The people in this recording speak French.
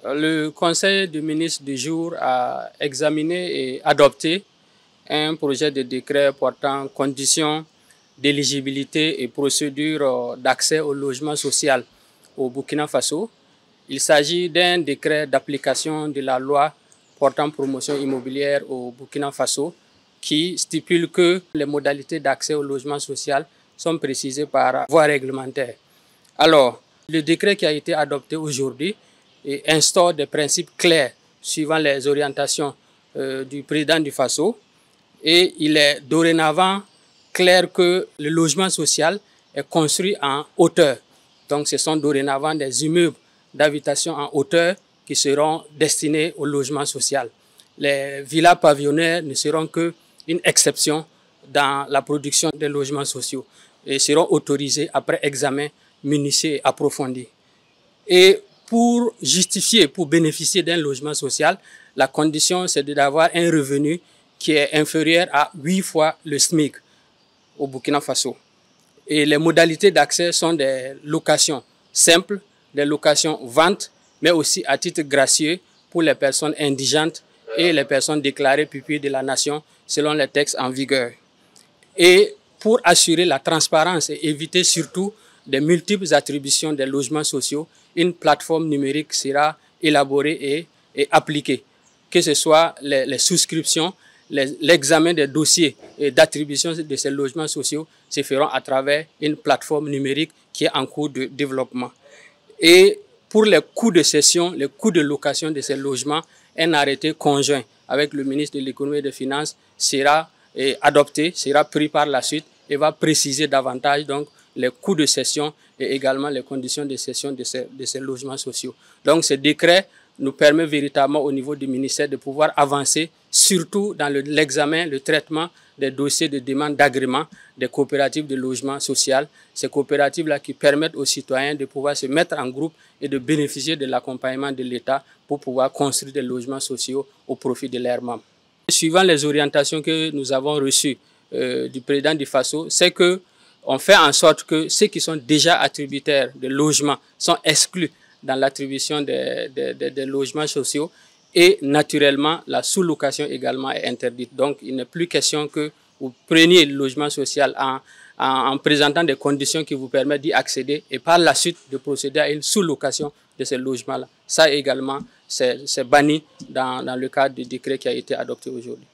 Le Conseil des ministres du jour a examiné et adopté un projet de décret portant conditions d'éligibilité et procédures d'accès au logement social au Burkina Faso. Il s'agit d'un décret d'application de la loi portant promotion immobilière au Burkina Faso qui stipule que les modalités d'accès au logement social sont précisées par voie réglementaire. Alors, le décret qui a été adopté aujourd'hui instaure des principes clairs suivant les orientations du président du Faso, et il est dorénavant clair que le logement social est construit en hauteur. Donc ce sont dorénavant des immeubles d'habitation en hauteur qui seront destinés au logement social. Les villas pavillonnaires ne seront qu'une exception dans la production des logements sociaux et seront autorisés après examen minutieux et approfondi. Et pour justifier, pour bénéficier d'un logement social, la condition c'est d'avoir un revenu qui est inférieur à 8 fois le SMIC au Burkina Faso. Et les modalités d'accès sont des locations simples, des locations vente, mais aussi à titre gracieux pour les personnes indigentes et les personnes déclarées pupilles de la nation selon les textes en vigueur. Et pour assurer la transparence et éviter surtout des multiples attributions des logements sociaux, une plateforme numérique sera élaborée et appliquée. Que ce soit les souscriptions, l'examen des dossiers d'attribution de ces logements sociaux se feront à travers une plateforme numérique qui est en cours de développement. Et pour les coûts de cession, les coûts de location de ces logements, un arrêté conjoint avec le ministre de l'Économie et des Finances sera adopté, sera pris par la suite et va préciser davantage donc les coûts de cession et également les conditions de cession de ces logements sociaux. Donc ce décret nous permet véritablement au niveau du ministère de pouvoir avancer, surtout dans l'examen, le traitement des dossiers de demande d'agrément des coopératives de logement social. Ces coopératives-là qui permettent aux citoyens de pouvoir se mettre en groupe et de bénéficier de l'accompagnement de l'État pour pouvoir construire des logements sociaux au profit de leurs membres. Suivant les orientations que nous avons reçues du président du Faso, c'est que on fait en sorte que ceux qui sont déjà attributaires de logements sont exclus dans l'attribution des logements sociaux et naturellement la sous-location également est interdite. Donc il n'est plus question que vous preniez le logement social en présentant des conditions qui vous permettent d'y accéder et par la suite de procéder à une sous-location de ces logements-là. Ça également, c'est banni dans le cadre du décret qui a été adopté aujourd'hui.